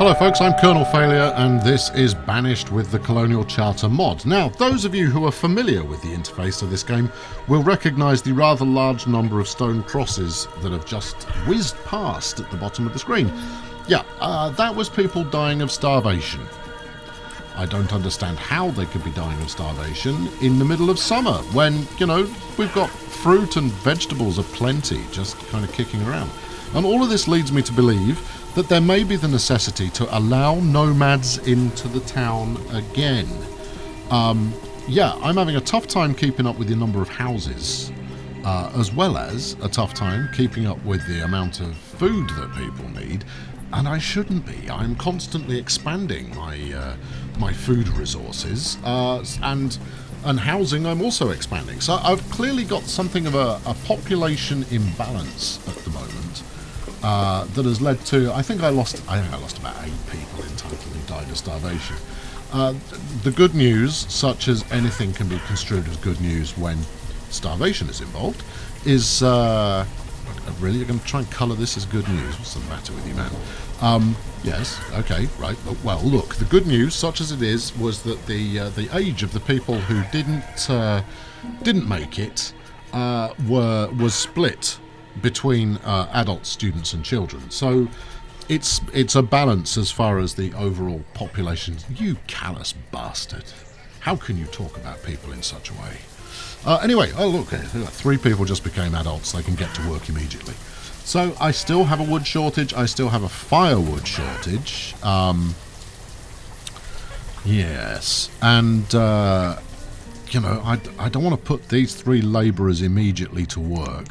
Hello folks, I'm Colonel Failure and this is Banished with the Colonial Charter Mod. Now, those of you who are familiar with the interface of this game will recognise the rather large number of stone crosses that have just whizzed past at the bottom of the screen. Yeah, that was people dying of starvation. I don't understand how they could be dying of starvation in the middle of summer when, you know, we've got fruit and vegetables aplenty just kind of kicking around. And all of this leads me to believe that there may be the necessity to allow nomads into the town again. Yeah, I'm having a tough time keeping up with the number of houses, as well as a tough time keeping up with the amount of food that people need, and I shouldn't be. I'm constantly expanding my food resources, and housing I'm also expanding. So I've clearly got something of a population imbalance at the moment. That has led to, I think I lost about 8 people in total who died of starvation. The good news, such as anything can be construed as good news when starvation is involved, is really you're going to try and colour this as good news? What's the matter with you, man? Yes, okay, right. Well, look, the good news, such as it is, was that the age of the people who didn't make it was split between adults, students and children. So it's a balance as far as the overall population. You callous bastard. How can you talk about people in such a way? Anyway, oh look, 3 people just became adults. They can get to work immediately. So I still have a wood shortage. I still have a firewood shortage. Yes. And, you know, I don't want to put these 3 labourers immediately to work.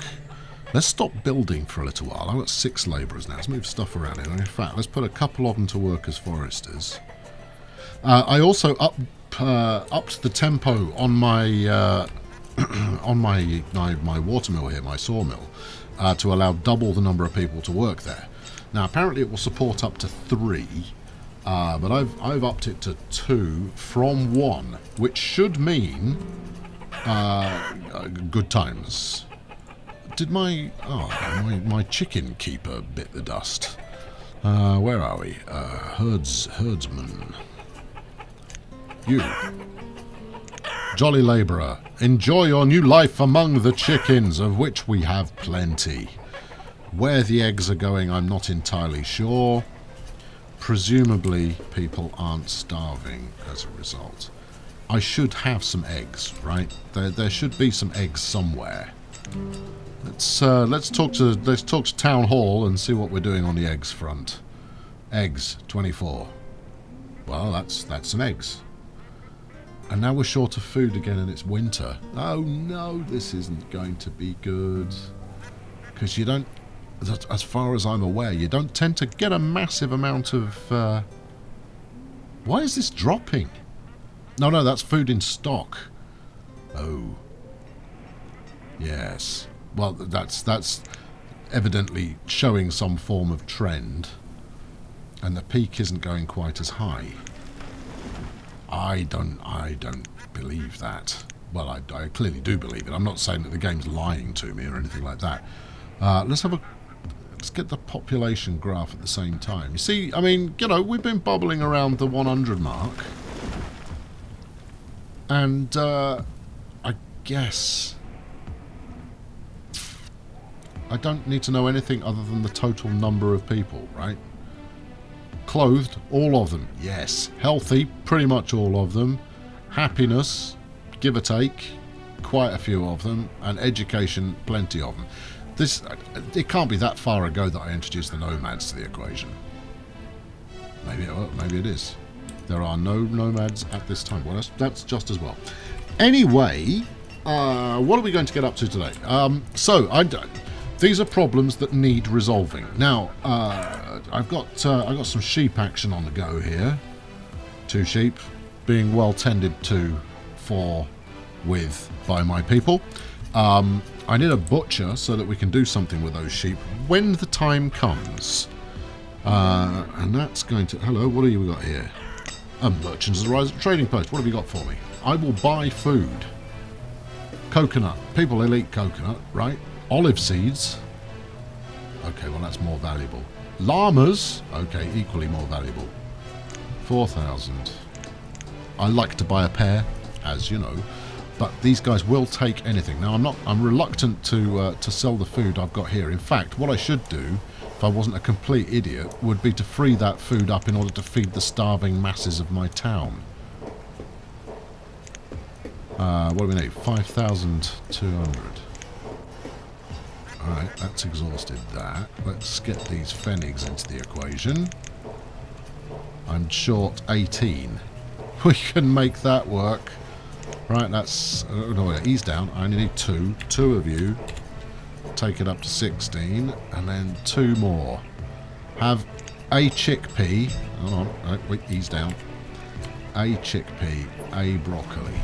Let's stop building for a little while. I've got 6 labourers now. Let's move stuff around here. In fact, let's put a couple of them to work as foresters. I also upped the tempo on my on my watermill here, my sawmill, to allow double the number of people to work there. Now, apparently, it will support up to 3, but I've upped it to 2 from 1, which should mean good times. Did my chicken keeper bit the dust? Where are we? Herdsman. You. Jolly labourer, enjoy your new life among the chickens, of which we have plenty. Where the eggs are going, I'm not entirely sure. Presumably, people aren't starving as a result. I should have some eggs, right? There should be some eggs somewhere. Let's talk to Town Hall and see what we're doing on the eggs front. Eggs, 24. Well, that's some eggs. And now we're short of food again and it's winter. Oh no, this isn't going to be good. Because you don't, as far as I'm aware, you don't tend to get a massive amount of... Why is this dropping? No, that's food in stock. Oh. Yes. Well, that's evidently showing some form of trend. And the peak isn't going quite as high. I don't believe that. Well, I clearly do believe it. I'm not saying that the game's lying to me or anything like that. Let's get the population graph at the same time. You see, I mean, you know, we've been bubbling around the 100 mark. And, I guess... I don't need to know anything other than the total number of people, right? Clothed, all of them, yes. Healthy, pretty much all of them. Happiness, give or take, quite a few of them. And education, plenty of them. It can't be that far ago that I introduced the nomads to the equation. Maybe it is. There are no nomads at this time. Well, that's just as well. Anyway, what are we going to get up to today? These are problems that need resolving. Now, I've got some sheep action on the go here. 2 sheep being well tended to by my people. I need a butcher so that we can do something with those sheep when the time comes. And that's going to... Hello, what have we got here? A merchant's arrives at trading post. What have you got for me? I will buy food. Coconut. People will eat coconut, right? Olive seeds. Okay, well that's more valuable. Llamas, okay, equally more valuable. 4,000. I like to buy a pair, as you know, but these guys will take anything. Now I'm reluctant to sell the food I've got here. In fact, what I should do, if I wasn't a complete idiot, would be to free that food up in order to feed the starving masses of my town. What do we need? 5,200. Alright, that's exhausted that. Let's get these pfennigs into the equation. I'm short 18. We can make that work. Right, that's... no, ease down. I only need 2. 2 of you. Take it up to 16. And then 2 more. Have a chickpea. Hold on. No, wait, ease down. A chickpea. A broccoli.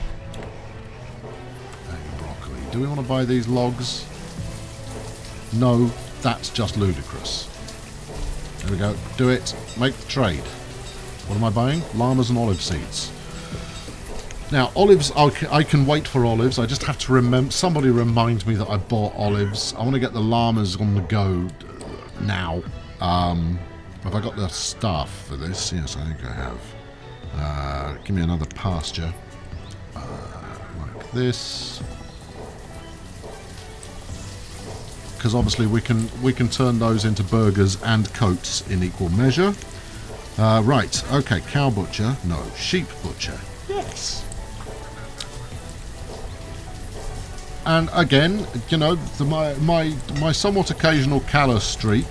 A broccoli. Do we want to buy these logs? No, that's just ludicrous. There we go. Do it. Make the trade. What am I buying? Llamas and olive seeds. Now, olives, I can wait for olives. I just have to remember... Somebody remind me that I bought olives. I want to get the llamas on the go now. Have I got the stuff for this? Yes, I think I have. Give me another pasture. Like this. Because obviously we can turn those into burgers and coats in equal measure. Right, okay, cow butcher. No, sheep butcher. Yes. And again, you know, my somewhat occasional callous streak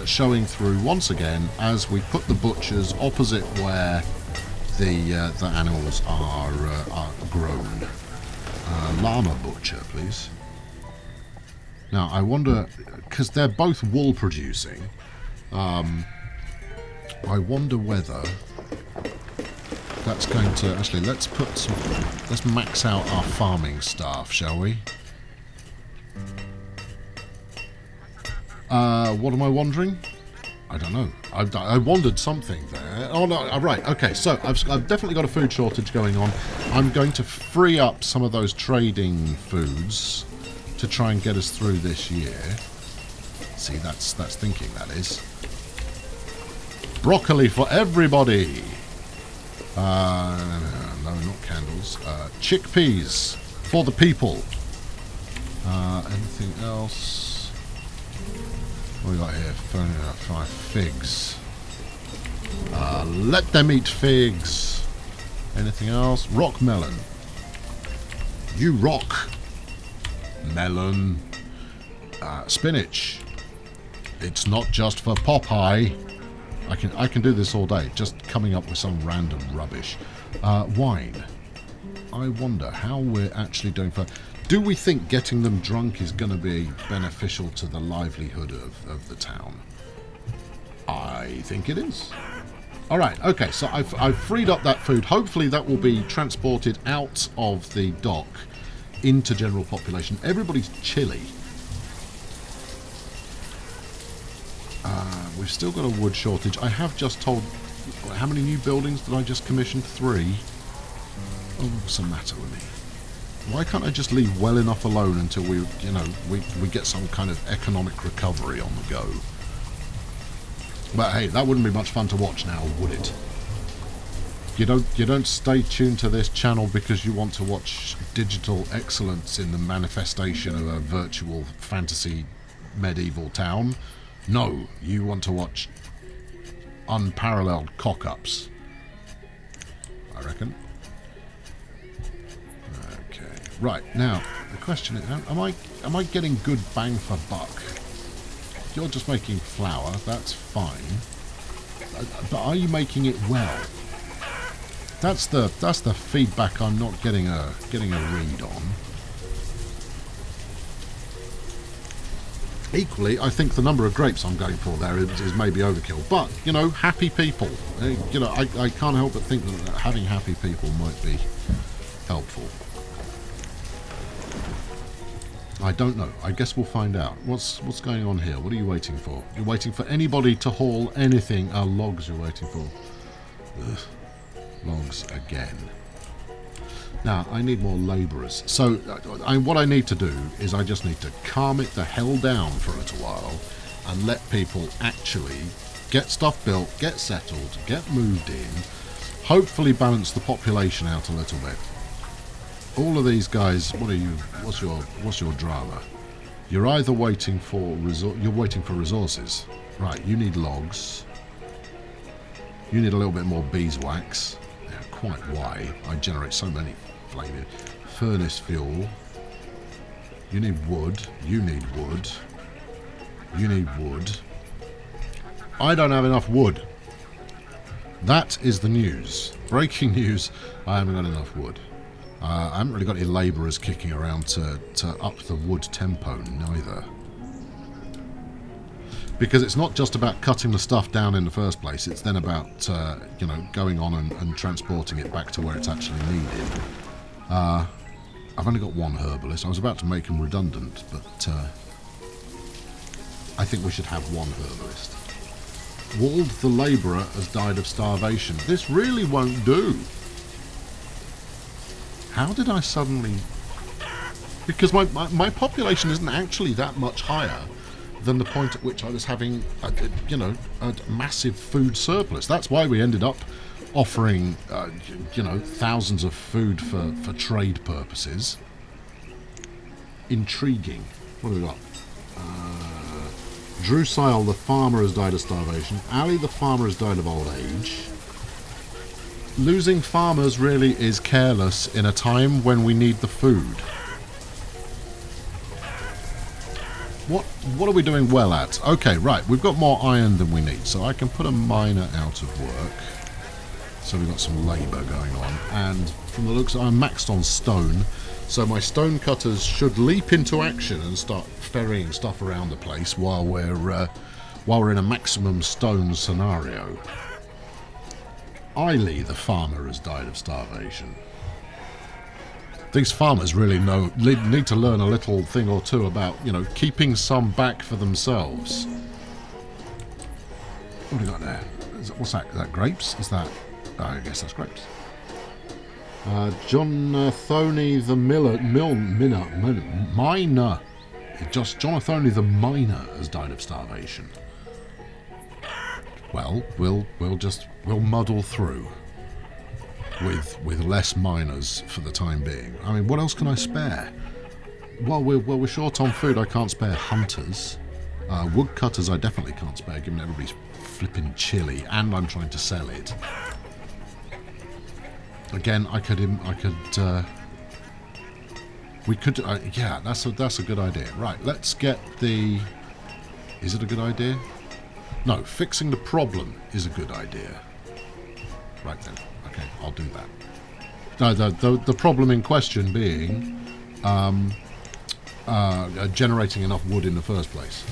showing through once again as we put the butchers opposite where the animals are grown. Llama butcher, please. Now, I wonder, because they're both wool producing, I wonder whether that's going to... Actually, let's max out our farming staff, shall we? What am I wondering? I don't know. I wondered something there. Oh, no, right, okay, so I've definitely got a food shortage going on. I'm going to free up some of those trading foods to try and get us through this year. See, that's thinking, that is. Broccoli for everybody! No, not candles. Chickpeas for the people. Anything else? What do we got here? 5 figs. Let them eat figs. Anything else? Rock melon. You rock. Melon. Spinach. It's not just for Popeye. I can do this all day, just coming up with some random rubbish. Wine. I wonder how we're actually doing for... Do we think getting them drunk is going to be beneficial to the livelihood of the town? I think it is. Alright, okay, so I've freed up that food. Hopefully that will be transported out of the dock into general population. Everybody's chilly. We've still got a wood shortage. I have just told... How many new buildings did I just commission? 3. Oh, what's the matter with me? Why can't I just leave well enough alone until we get some kind of economic recovery on the go? But hey, that wouldn't be much fun to watch now, would it? You don't stay tuned to this channel because you want to watch digital excellence in the manifestation of a virtual fantasy medieval town. No, you want to watch unparalleled cock-ups, I reckon. Okay, right, now, the question is, am I getting good bang for buck? You're just making flour, that's fine. But are you making it well? That's the feedback I'm not getting a read on. Equally, I think the number of grapes I'm going for there is maybe overkill. But, you know, happy people. You know, I can't help but think that having happy people might be helpful. I don't know. I guess we'll find out. What's going on here? What are you waiting for? You're waiting for anybody to haul anything. Logs you're waiting for. Ugh. Logs again. Now, I need more labourers. So, what I need to do is I just need to calm it the hell down for a little while and let people actually get stuff built, get settled, get moved in, hopefully balance the population out a little bit. All of these guys, what are you? What's your drama? You're either waiting for resources. Right, you need logs. You need a little bit more beeswax. Yeah, quite why I generate so many flaming furnace fuel. You need wood. You need wood. You need wood. I don't have enough wood. That is the news. Breaking news. I haven't got enough wood. I haven't really got any labourers kicking around to up the wood tempo neither. Because it's not just about cutting the stuff down in the first place, it's then about, you know, going on and transporting it back to where it's actually needed. I've only got one herbalist. I was about to make him redundant, but I think we should have one herbalist. Wald the labourer has died of starvation. This really won't do. How did I suddenly... Because my population isn't actually that much higher than the point at which I was having, you know, a massive food surplus. That's why we ended up offering, you know, thousands of food for trade purposes. Intriguing. What have we got? Drusile the farmer has died of starvation. Ali the farmer has died of old age. Losing farmers really is careless in a time when we need the food. What are we doing well at? Okay, right, we've got more iron than we need, so I can put a miner out of work. So we've got some labour going on, and from the looks, I'm maxed on stone, so my stone cutters should leap into action and start ferrying stuff around the place while we're in a maximum stone scenario. Eiley, the farmer, has died of starvation. These farmers really need to learn a little thing or two about, you know, keeping some back for themselves. What have we got there? What's that? Is that grapes? Is that... Oh, I guess that's grapes. Jonathony the miner. Jonathony the miner has died of starvation. Well, we'll muddle through with less miners for the time being. I mean, what else can I spare? While we're short on food, I can't spare hunters. Woodcutters I definitely can't spare, given everybody's flipping chilly, and I'm trying to sell it. Again, we could. Yeah, that's a good idea. Right, let's get the. Is it a good idea? No, fixing the problem is a good idea. Right then. Okay, I'll do that. No, the problem in question being generating enough wood in the first place.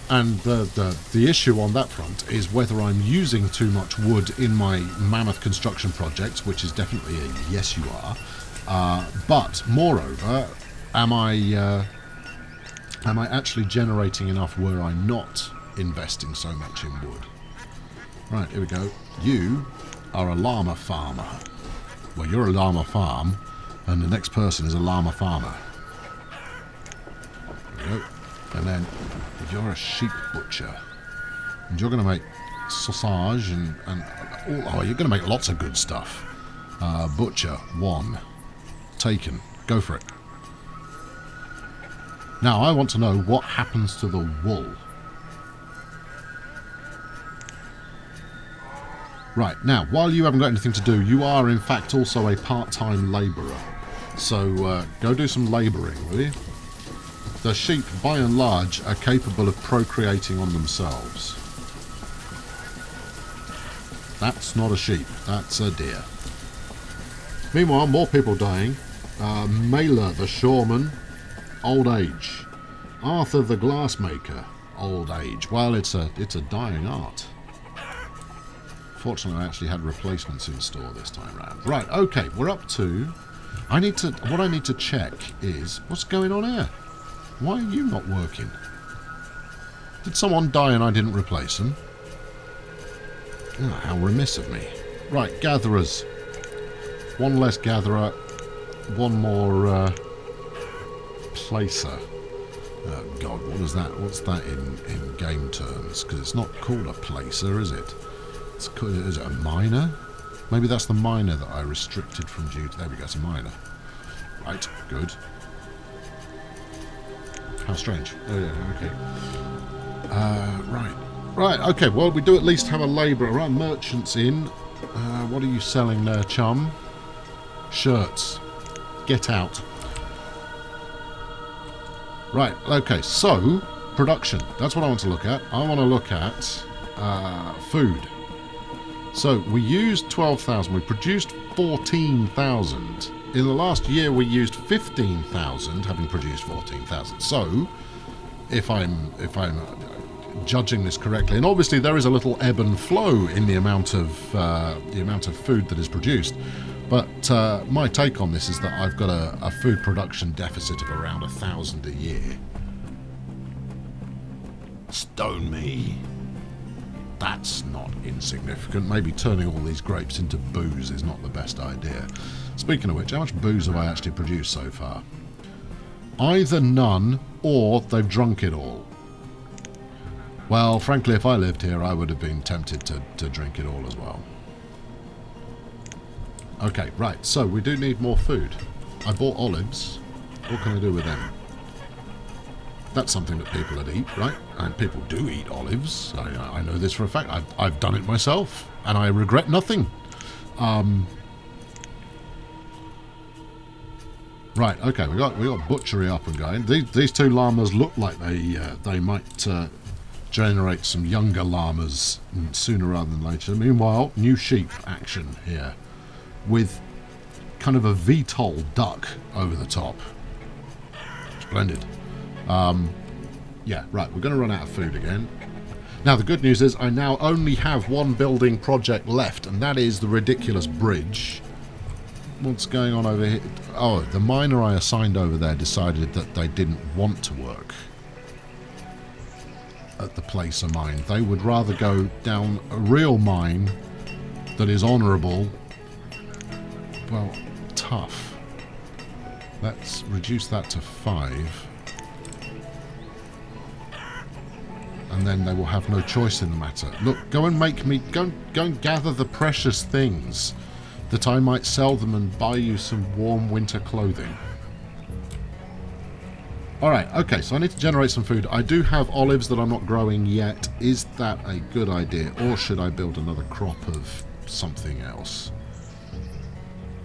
And the issue on that front is whether I'm using too much wood in my mammoth construction projects, which is definitely a yes you are. But moreover, am I actually generating enough where I'm not investing so much in wood? Right, here we go. You are a llama farmer. Well, you're a llama farm, and the next person is a llama farmer. There we go. And then you're a sheep butcher. And you're going to make sausage and oh, you're going to make lots of good stuff. Butcher, 1. Taken. Go for it. Now, I want to know what happens to the wool. Right, now, while you haven't got anything to do, you are, in fact, also a part-time labourer. So, go do some labouring, will you? The sheep, by and large, are capable of procreating on themselves. That's not a sheep, that's a deer. Meanwhile, more people dying. Mela, the shoreman, old age. Arthur, the glassmaker, old age. Well, it's a dying art. Fortunately, I actually had replacements in store this time round. Right, okay, we're up to... What I need to check is... What's going on here? Why are you not working? Did someone die and I didn't replace them? Oh, how remiss of me. Right, gatherers. 1 less gatherer. 1 more placer. Oh God, what is that? What's that in game terms? Because it's not called a placer, is it? It's called, is it a miner? Maybe that's the miner that I restricted from duty. There we go, it's a miner. Right, good. How strange. Oh yeah, okay. Right, okay, well we do at least have a labourer. Right, merchants in. What are you selling there, chum? Shirts. Get out. Right, okay, so, production. That's what I want to look at. I want to look at food. So, we used 12,000. We produced 14,000. In the last year, we used 15,000, having produced 14,000. So, if I'm judging this correctly, and obviously there is a little ebb and flow in the amount of food that is produced, but my take on this is that I've got a food production deficit of around 1,000 a year. Stone me. That's not insignificant. Maybe turning all these grapes into booze is not the best idea. Speaking of which, how much booze have I actually produced so far? Either none, or they've drunk it all. Well, frankly, if I lived here, I would have been tempted to drink it all as well. Okay, right, so we do need more food. I bought olives. What can I do with them? That's something that people would eat, right? And people do eat olives. I know this for a fact. I've done it myself, and I regret nothing. Right, okay, we got butchery up and going. These two llamas look like they might generate some younger llamas sooner rather than later. Meanwhile, new sheep action here with kind of a VTOL duck over the top. Splendid. Yeah, right, we're going to run out of food again. Now, the good news is I now only have one building project left, and that is the ridiculous bridge. What's going on over here? Oh, the miner I assigned over there decided that they didn't want to work at the placer mine. They would rather go down a real mine that is honourable. Well, tough. Let's reduce that to 5. And then they will have no choice in the matter. Look, go and make me... Go and gather the precious things that I might sell them and buy you some warm winter clothing. Alright, okay, so I need to generate some food. I do have olives that I'm not growing yet. Is that a good idea? Or should I build another crop of something else?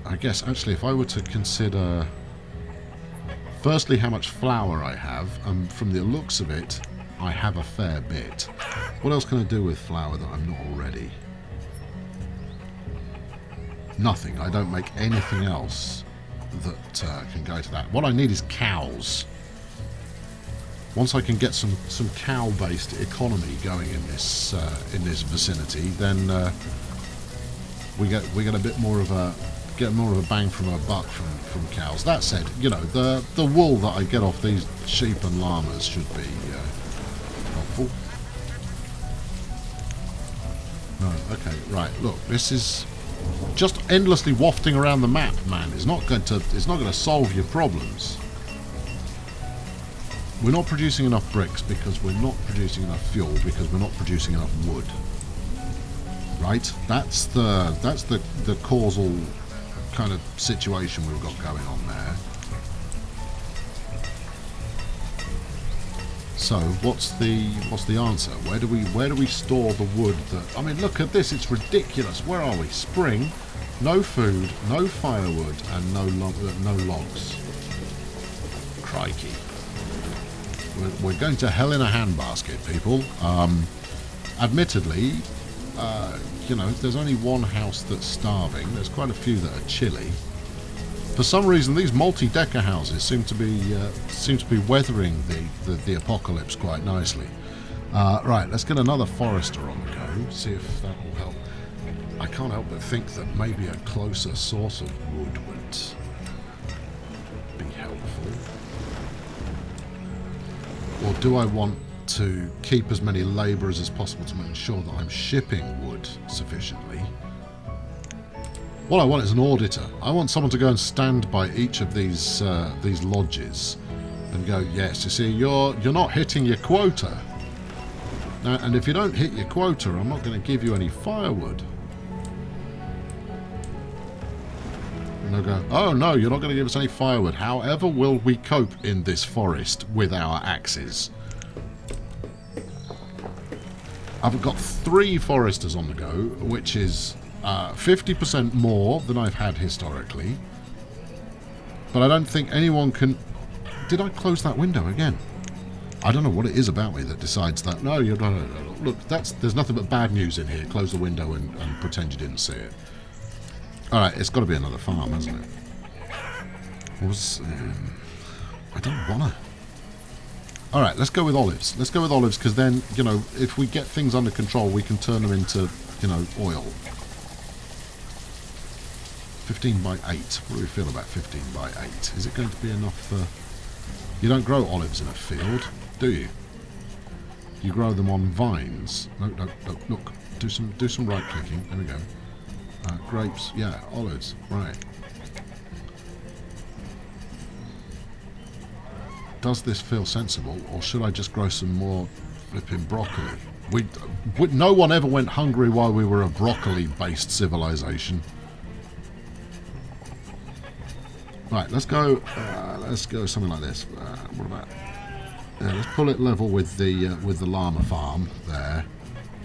I guess, actually, if I were to consider... Firstly, how much flour I have, and from the looks of it, I have a fair bit. What else can I do with flour that I'm not already? Nothing. I don't make anything else that can go to that. What I need is cows. Once I can get some cow-based economy going in this vicinity, then we get a bit more of a bang from a buck from cows. That said, you know, the wool that I get off these sheep and llamas should be helpful. No, okay, right. Look, this is just endlessly wafting around the map, man. It's not going to solve your problems. We're not producing enough bricks because we're not producing enough fuel because we're not producing enough wood. Right? That's the causal kind of situation we've got going on there. So what's the answer? Where do we store the wood that... I mean, look at this, it's ridiculous. Where are we? Spring, no food, no firewood, and no logs. Crikey. We're going to hell in a handbasket, people. Admittedly, you know, there's only one house that's starving. There's quite a few that are chilly. For some reason, these multi-decker houses seem to be weathering the apocalypse quite nicely. Right, let's get another forester on the go. See if that will help. I can't help but think that maybe a closer source of wood would be helpful. Or do I want to keep as many labourers as possible to make sure that I'm shipping wood sufficiently? What I want is an auditor. I want someone to go and stand by each of these lodges and go, yes, you see, you're not hitting your quota. And if you don't hit your quota, I'm not going to give you any firewood. And they'll go, oh no, you're not going to give us any firewood. However will we cope in this forest with our axes? I've got 3 foresters on the go, which is 50% more than I've had historically. But I don't think anyone can... Did I close that window again? I don't know what it is about me that decides that. No, you don't. No. Look, there's nothing but bad news in here. Close the window and pretend you didn't see it. All right, it's got to be another farm, hasn't it? I don't want to. All right, let's go with olives. Let's go with olives because then, you know, if we get things under control, we can turn them into, you know, oil. 15 by 8. What do we feel about 15 by 8? Is it going to be enough for... You don't grow olives in a field, do you? You grow them on vines. No, look. Do some right-clicking. There we go. Grapes. Yeah, olives. Right. Does this feel sensible, or should I just grow some more flipping broccoli? No one ever went hungry while we were a broccoli-based civilization. Right, let's go something like this. What about? Yeah, let's pull it level with the llama farm there.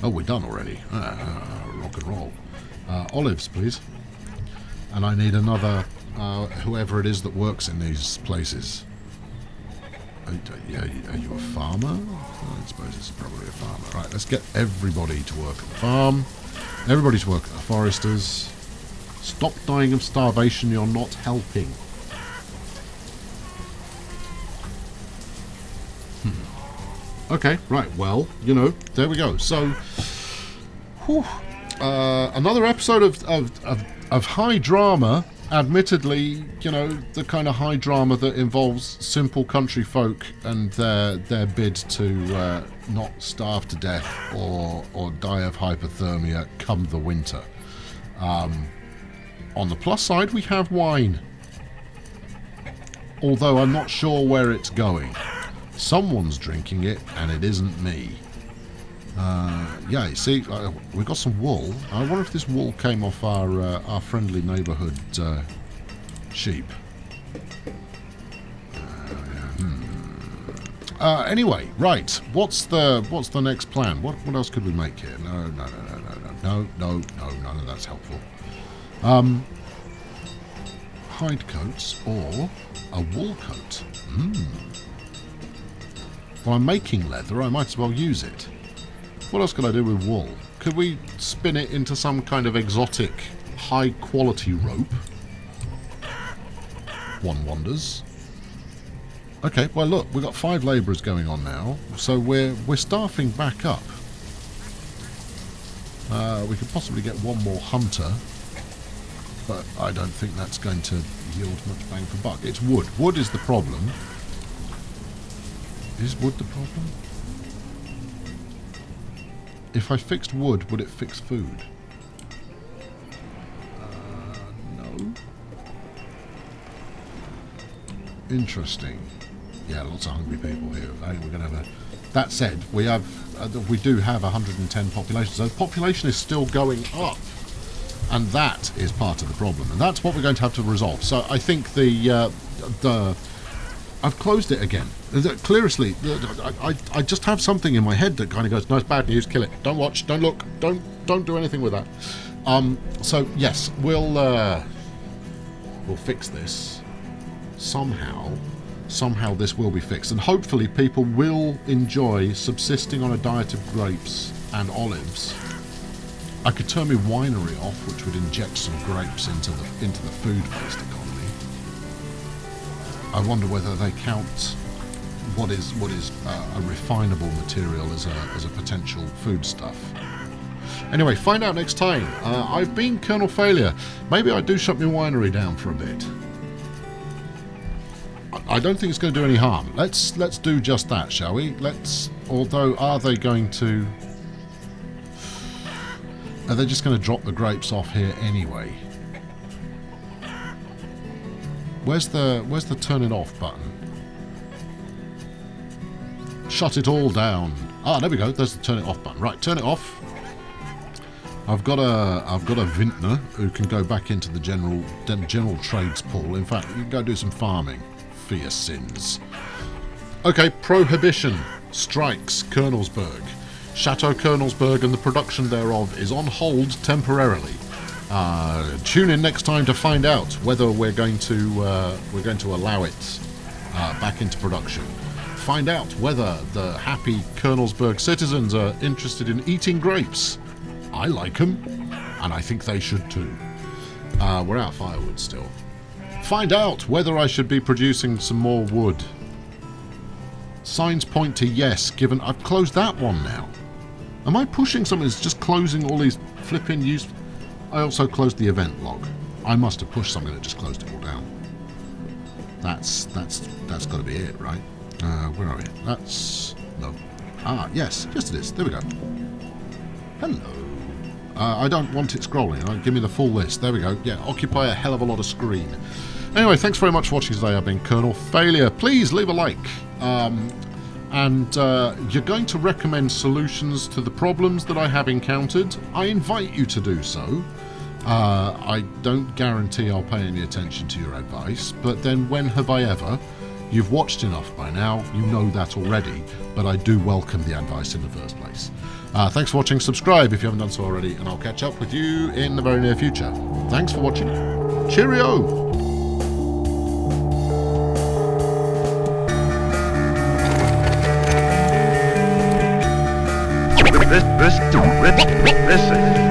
Oh, we're done already. Rock and roll. Olives, please. And I need another whoever it is that works in these places. Are you a farmer? I suppose it's probably a farmer. Right, let's get everybody to work at the farm. Everybody to work at the foresters. Stop dying of starvation. You're not helping. Okay, right, well, you know, there we go. So, another episode of high drama. Admittedly, you know, the kind of high drama that involves simple country folk and their bid to not starve to death or die of hypothermia come the winter. On the plus side, we have wine. Although I'm not sure where it's going. Someone's drinking it, and it isn't me. Yeah, you see, we've got some wool. I wonder if this wool came off our friendly neighbourhood sheep. Anyway, right. What's the next plan? What else could we make here? No, none of that's helpful. Hide coats or a wool coat. Well, I'm making leather. I might as well use it. What else could I do with wool? Could we spin it into some kind of exotic, high-quality rope? One wonders. Okay, well look, we've got 5 labourers going on now, so we're staffing back up. We could possibly get one more hunter, but I don't think that's going to yield much bang for buck. It's wood. Wood is the problem. Is wood the problem? If I fixed wood, would it fix food? No. Interesting. Yeah, lots of hungry people here. I think we're going to have a... That said, we do have 110 population, so the population is still going up, and that is part of the problem, and that's what we're going to have to resolve. So I think I've closed it again. Clearly, I just have something in my head that kind of goes, no, it's bad news, kill it. Don't watch, don't look, don't do anything with that. So yes, we'll fix this somehow. Somehow this will be fixed, and hopefully people will enjoy subsisting on a diet of grapes and olives. I could turn my winery off, which would inject some grapes into the food-based economy. I wonder whether they count what is a refinable material as a potential foodstuff. Anyway, find out next time. I've been Colonel Failure. Maybe I do shut my winery down for a bit. I don't think it's going to do any harm. Let's do just that, shall we? Although, are they going to... Are they just going to drop the grapes off here anyway? Where's the turn it off button? Shut it all down. Ah, there we go. There's the turn it off button. Right, turn it off. I've got a vintner who can go back into the general trades pool. In fact, you can go do some farming for your sins. Okay, Prohibition strikes Colonelsburg. Chateau Colonelsburg and the production thereof is on hold temporarily. Tune in next time to find out whether we're going to allow it back into production. Find out whether the happy Colonelsburg citizens are interested in eating grapes. I like them, and I think they should too. We're out of firewood still. Find out whether I should be producing some more wood. Signs point to yes, given I've closed that one now. Am I pushing something that's just closing all these flipping use? I also closed the event log. I must have pushed something that just closed it all down. That's got to be it, right? Where are we? That's... no. Ah, yes. Yes, it is. There we go. Hello. I don't want it scrolling. Give me the full list. There we go. Yeah, occupy a hell of a lot of screen. Anyway, thanks very much for watching today. I've been Colonel Failure. Please leave a like. And you're going to recommend solutions to the problems that I have encountered. I invite you to do so. I don't guarantee I'll pay any attention to your advice, but then when have I ever? You've watched enough by now, you know that already, but I do welcome the advice in the first place. Thanks for watching, subscribe if you haven't done so already, and I'll catch up with you in the very near future. Thanks for watching. Cheerio! This